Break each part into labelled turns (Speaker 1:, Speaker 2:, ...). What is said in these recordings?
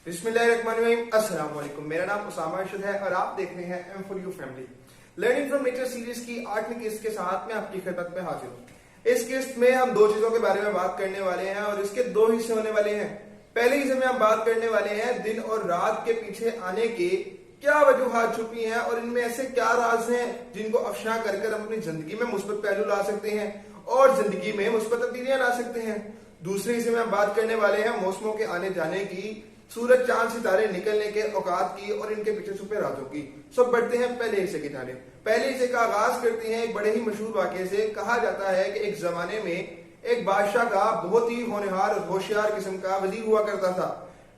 Speaker 1: बिस्मिल्लाहिर्रहमानिर्रहीम, अस्सलाम वालेकुम। मेरा नाम उसामा अरशद है और आप देख रहे हैं M for you family. Learning from nature series की 8वीं किस्त के साथ मैं आपकी खिदमत में हाजिर हूँ। इस किस्त में हम दो चीजों के बारे में बात करने वाले हैं और इसके दो हिस्से होने वाले हैं। पहले हिस्से में हम बात करने वाले हैं दिन और रात के पीछे आने के क्या वजूहात छुपी हैं और इनमें ऐसे क्या राज हैं जिनको अफशा कर हम अपनी जिंदगी में मुस्बत पहलू ला सकते हैं और जिंदगी में मुस्बत तब्दीलियां ला सकते हैं। दूसरे हिस्से में हम बात करने वाले हैं मौसमों के आने जाने की, सूरज चांद सितारे निकलने के औकात की और इनके पीछे छुपे राजों की। सब बढ़ते हैं पहले हिस्से की जानिब। पहले हिस्से का आगाज करते हैं एक बड़े ही मशहूर वाकये से। कहा जाता है कि एक जमाने में एक बादशाह का बहुत ही होनहार और होशियार किस्म का वजीर हुआ करता था।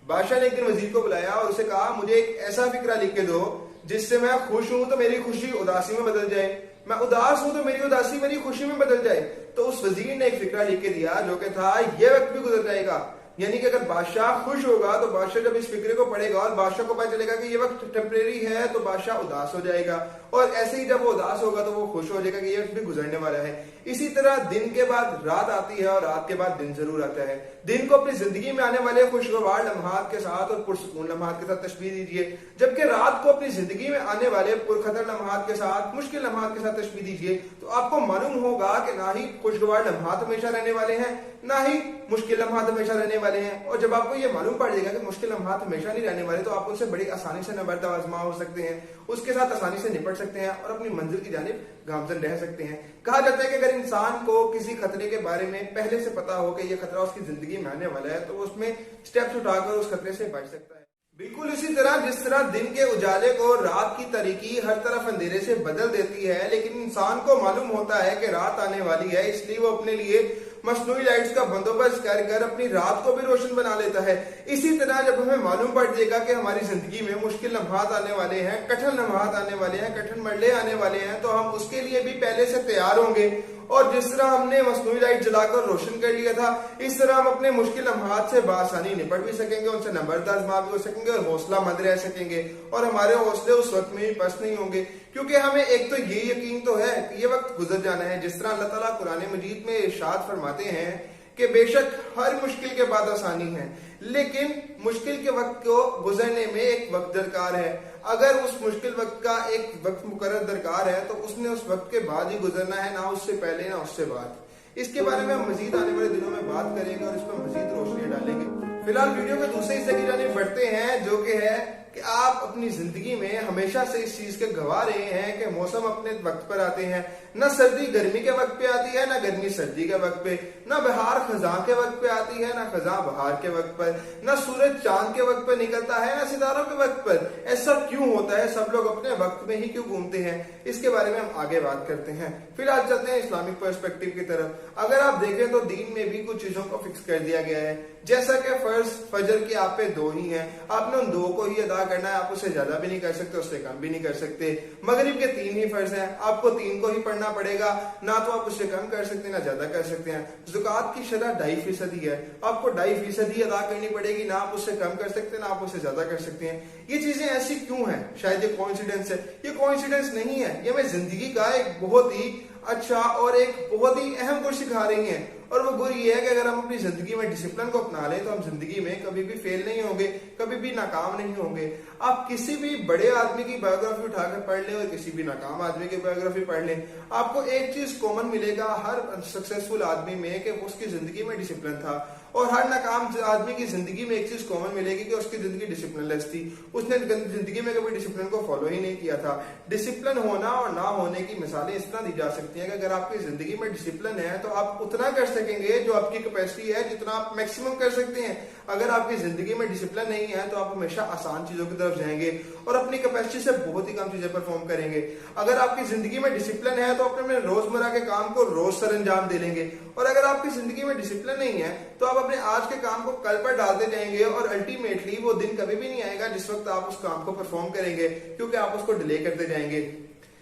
Speaker 1: बादशाह ने एक दिन वजीर को बुलाया और उसे कहा, मुझे एक ऐसा फिक्रा लिख के दो जिससे मैं खुश हूं तो मेरी खुशी उदासी में बदल जाए, मैं उदास हूं तो मेरी उदासी मेरी खुशी में बदल जाए। तो उस वजीर ने एक फिक्रा लिख के दिया जो कि था, ये वक्त भी गुजर जाएगा। यानी कि अगर बादशाह खुश होगा तो बादशाह जब इस फिक्रे को पढ़ेगा और बादशाह को पता चलेगा कि ये वक्त टेम्परेरी है तो बादशाह उदास हो जाएगा, और ऐसे ही जब वो उदास होगा तो वो खुश हो जाएगा कि ये वक्त भी गुजरने वाला है। इसी तरह दिन के बाद रात आती है और रात के बाद दिन जरूर आता है। दिन को अपनी जिंदगी में आने वाले खुशगवार लम्हात के साथ और पुरसुकून लम्हात के साथ तशबीह दीजिए, जबकि रात को अपनी जिंदगी में आने वाले पुरखतर लम्हात के साथ, मुश्किल लम्हात के साथ तशबीह दीजिए। तो आपको मालूम होगा कि ना ही खुशगवार लम्हात हमेशा रहने वाले हैं ना ही मुश्किल लम्हात हमेशा रहने वाले हैं। और जब आपको ये मालूम पड़ जाएगा कि मुश्किल लम्हात हमेशा नहीं रहने वाले तो आप उनसे बड़ी आसानी से नबर्द आजमा हो सकते हैं, उसके साथ आसानी से निपट सकते हैं और अपनी मंजिल की जानिब गामजन रह सकते हैं। कहा जाता है कि अगर इंसान को किसी खतरे के बारे में पहले से पता हो कि ये खतरा उसकी जिंदगी में आने वाला है तो वो उसमें स्टेप्स उठाकर उस खतरे से बच सकता है। बिल्कुल इसी तरह जिस तरह दिन के उजाले को रात की तारीकी हर तरफ अंधेरे से बदल देती है, लेकिन इंसान को मालूम होता है कि रात आने वाली है, इसलिए वो अपने लिए मसनूई लाइट्स का बंदोबस्त कर अपनी रात को भी रोशन बना लेता है। इसी तरह जब हमें मालूम पड़ जाएगा कि हमारी जिंदगी में मुश्किल लम्हात आने वाले हैं, कठिन लम्हात आने वाले हैं, कठिन मरले आने वाले हैं, तो हम उसके लिए भी पहले से तैयार होंगे। और जिस तरह हमने मसनूई लाइट जलाकर रोशन कर लिया था, इस तरह हम अपने मुश्किल लम्हात से बासानी निपट भी सकेंगे, उनसे नंबरद आजमा भी हो सकेंगे और हौसला मंद रह सकेंगे। और हमारे हौसले उस वक्त में भी पस्त नहीं होंगे, क्योंकि हमें एक तो ये यकीन तो है कि ये वक्त गुजर जाना है। जिस तरह अल्लाह ताला कुरान मजीद में इरशाद फरमाते हैं कि बेशक हर मुश्किल के बाद आसानी है, लेकिन मुश्किल के वक्त को गुजरने में एक वक्त दरकार है। अगर उस मुश्किल वक्त का एक वक्त मुकर्रर दरकार है तो उसने उस वक्त के बाद ही गुजरना है, ना उससे पहले ना उससे बाद। इसके बारे में हम मजीद आने वाले दिनों में बात करेंगे और इस पर मजीद रोशनी डालेंगे। फिलहाल वीडियो के दूसरे हिस्से की जानिब बढ़ते हैं, जो कि है कि आप अपनी जिंदगी में हमेशा से इस चीज के गवाह रहे हैं कि मौसम अपने वक्त पर आते हैं। न सर्दी गर्मी के वक्त पे आती है, ना गर्मी सर्दी के वक्त पे, न बहार खजा के वक्त पे आती है, ना खजा बहार के वक्त पर, न सूरज चांद के वक्त पे निकलता है, ना सितारों के वक्त पर। ऐसा क्यों होता है? सब लोग अपने वक्त में ही क्यों घूमते हैं? इसके बारे में हम आगे बात करते हैं। फिलहाल चलते हैं इस्लामिक पर्सपेक्टिव की तरफ। अगर आप देखें तो दीन में भी कुछ चीजों को फिक्स कर दिया गया है, जैसा कि फर्ज फजर के आप पे दो ही हैं, आपने उन दो को ही अदा करना है, आप उससे ज्यादा भी नहीं कर सकते, उससे कम भी नहीं कर सकते। मगरिब के 3 ही फर्ज हैं, आपको 3 को ही पढ़ना पड़ेगा, ना तो आप उससे कम कर सकते हैं ना ज्यादा कर सकते हैं। ज़कात की शरह 2.5% है, आपको 2.5% अदा करनी पड़ेगी, ना आप उससे कम कर सकते ना आप उससे ज्यादा कर सकते हैं। ये चीजें ऐसी क्यों हैं? शायद ये कोइंसिडेंस है। ये कोइंसिडेंस नहीं है, ये हमें जिंदगी का एक बहुत ही अच्छा और एक बहुत ही अहम गुण सिखा रही हैं। और वो गुण ये है कि अगर हम अपनी जिंदगी में डिसिप्लिन को अपना लें तो हम जिंदगी में कभी भी फेल नहीं होंगे, कभी भी नाकाम नहीं होंगे। आप किसी भी बड़े आदमी की बायोग्राफी उठाकर पढ़ लें और किसी भी नाकाम आदमी की बायोग्राफी पढ़ लें, आपको एक चीज कॉमन मिलेगा हर सक्सेसफुल आदमी में कि उसकी जिंदगी में डिसिप्लिन था, और हर नाकाम आदमी की जिंदगी में एक चीज कॉमन मिलेगी कि उसकी जिंदगी डिसिप्लिनलेस थी। उसने जिंदगी में कभी डिसिप्लिन को फॉलो ही नहीं किया था। डिसिप्लिन होना और ना होने की मिसालें इस तरह दी जा सकती हैं कि अगर आपकी जिंदगी में डिसिप्लिन है तो आप उतना कर सकेंगे जो आपकी कैपेसिटी है, जितना आप मैक्सिमम कर सकते हैं। अगर आपकी जिंदगी में डिसिप्लिन नहीं है तो आप हमेशा आसान चीजों की तरफ जाएंगे और अपनी कैपेसिटी से बहुत ही कम चीजें परफॉर्म करेंगे। अगर आपकी जिंदगी में डिसिप्लिन है तो अपने रोजमर्रा के काम को रोज सर अंजाम दे लेंगे, और अगर आपकी जिंदगी में डिसिप्लिन नहीं है तो आप अपने आज के काम को कल पर डालते जाएंगे और अल्टीमेटली वो दिन कभी भी नहीं आएगा जिस वक्त आप उस काम को परफॉर्म करेंगे, क्योंकि आप उसको डिले करते जाएंगे।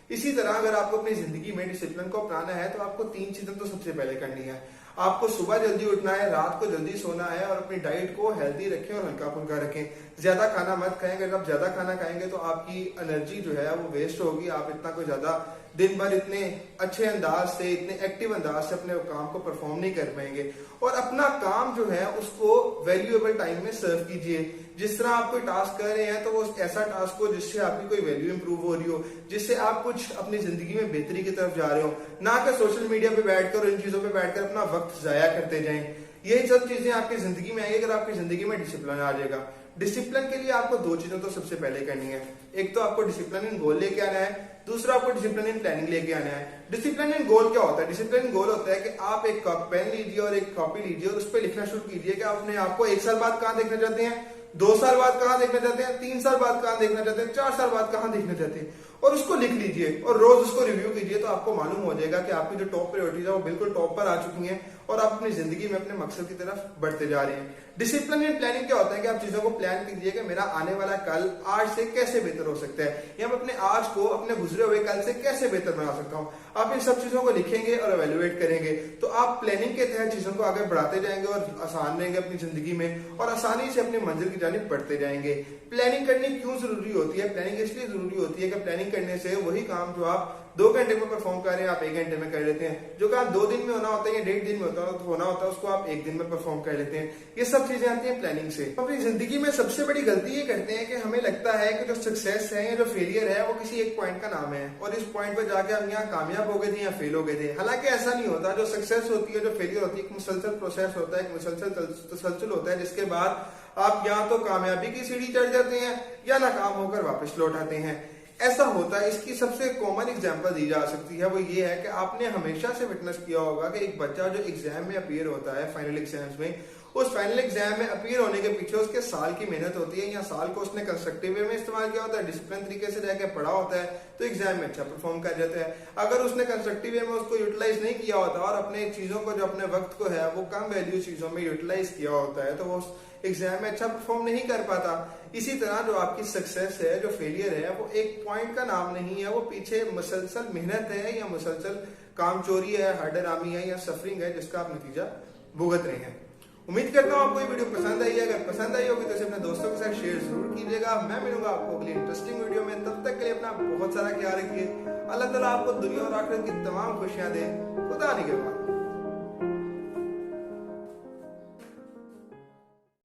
Speaker 1: इसी तरह अगर आपको अपनी जिंदगी में डिसिप्लिन को अपनाना है तो आपको 3 चीजें तो सबसे पहले करनी है। आपको सुबह जल्दी उठना है, रात को जल्दी सोना है और अपनी डाइट को हेल्दी रखें और हल्का फुल्का रखें। ज्यादा खाना मत खाएं। अगर आप ज्यादा खाना खाएंगे तो आपकी एनर्जी जो है वो वेस्ट होगी, आप इतना कोई ज्यादा दिन भर इतने अच्छे अंदाज से, इतने एक्टिव अंदाज से अपने काम को परफॉर्म नहीं कर पाएंगे। और अपना काम जो है उसको वैल्यूएबल टाइम में सर्व कीजिए। जिस तरह आप कोई टास्क कर रहे हैं तो वो ऐसा टास्क हो जिससे आपकी कोई वैल्यू इंप्रूव हो रही हो, जिससे आप कुछ अपनी जिंदगी में बेहतरी की तरफ जा रहे हो, ना कि सोशल मीडिया पे बैठकर इन चीजों पे बैठकर अपना वक्त जाया करते जाएं। यही सब चीजें आपकी जिंदगी में आएगी अगर आपकी जिंदगी में डिसिप्लिन आ जाएगा। डिसिप्लिन के लिए आपको दो चीजें तो सबसे पहले करनी है। एक तो आपको डिसिप्लिन इन गोल लेके आना है, दूसरा आपको डिसिप्लिन इन प्लानिंग लेके आना है। डिसिप्लिन इन गोल क्या होता है? डिसिप्लिन इन गोल होता है कि आप एक पेन लीजिए और एक कॉपी लीजिए और उस पर लिखना शुरू कीजिए कि अपने आपको 1 साल बाद कहाँ देखना चाहते हैं, 2 साल बाद कहाँ देखना चाहते हैं, 3 साल बाद कहाँ देखना चाहते हैं, 4 साल बाद कहाँ देखना चाहते हैं, और उसको लिख लीजिए और रोज उसको रिव्यू कीजिए। तो आपको मालूम हो जाएगा कि आपकी जो टॉप प्रायोरिटीज है वो बिल्कुल टॉप पर आ चुकी हैं और आप अपनी जिंदगी में अपने मकसद की तरफ बढ़ते जा रहे हैं। डिसिप्लिन इन प्लानिंग क्या होता है कि आप चीजों को प्लान कीजिए कि मेरा आने वाला कल आज से कैसे बेहतर हो सकता है, या मैं अपने आज को अपने गुजरे हुए कल से कैसे बेहतर बना सकता हूँ। आप इन सब चीजों को लिखेंगे और एवेल्युएट करेंगे तो आप प्लानिंग के तहत चीजों को आगे बढ़ाते जाएंगे और आसान रहेंगे अपनी जिंदगी में और आसानी से अपनी मंजिल की जानिब बढ़ते जाएंगे। प्लानिंग करनी क्यों जरूरी होती है? प्लानिंग इसलिए जरूरी होती है कि प्लानिंग करने से वही काम जो आप 2 घंटे में परफॉर्म कर रहे हैं आप 1 घंटे में कर लेते हैं, जो काम 2 दिन में होना होता है या 1.5 दिन में होना होता है उसको आप 1 दिन में परफॉर्म कर लेते हैं। ये सब चीजें आती हैं प्लानिंग से। अपनी जिंदगी में सबसे बड़ी गलती ये करते हैं कि हमें लगता है कि जो सक्सेस है या जो फेलियर है वो किसी एक पॉइंट का नाम है और इस पॉइंट पर जाके हम यहाँ कामयाब हो गए थे या फेल हो गए थे। हालांकि ऐसा नहीं होता। जो सक्सेस होती है, जो फेलियर होती है, एक मुसलसल प्रोसेस होता है, एक मुसलसल तसलसल होता है, जिसके बाद आप या तो कामयाबी की सीढ़ी चढ़ जाते हैं या नाकाम होकर वापस लौट आते हैं। ऐसा होता है। इसकी सबसे कॉमन एग्जांपल दी जा सकती है वो ये है कि आपने हमेशा से विटनेस किया होगा कि एक बच्चा जो एग्जाम में अपीयर होता है, फाइनल एग्जाम्स में, उस फाइनल एग्जाम में अपीयर होने के पीछे उसके साल की मेहनत होती है या साल को उसने कंस्ट्रक्टिव वे में इस्तेमाल किया होता है, डिसिप्लिन तरीके से जाके पढ़ा होता है तो एग्जाम में अच्छा परफॉर्म कर जाता है। अगर उसने कंस्ट्रक्टिव वे में उसको यूटिलाइज नहीं किया होता और अपने चीजों को जो अपने वक्त को है वो कम वैल्यू चीजों में यूटिलाइज किया होता है तो वो एग्जाम में अच्छा परफॉर्म नहीं कर पाता। इसी तरह जो आपकी सक्सेस है, जो फेलियर है, वो एक पॉइंट का नाम नहीं है, वो पीछे मुसलसल मेहनत है या मुसलसल कामचोरी है, हरडरामी है या सफरिंग है जिसका आप नतीजा भुगत रहे हैं। उम्मीद करता हूँ आपको ये वीडियो पसंद आई है। अगर पसंद आई होगी तो इसे अपने दोस्तों के साथ शेयर जरूर कीजिएगा। मैं मिलूंगा आपको अगली इंटरेस्टिंग वीडियो में। तब तक के लिए अपना बहुत सारा ख्याल रखिए। अल्लाह ताला आपको दुनिया और आखिरत की तमाम खुशियां दे। खुदा निगहबान।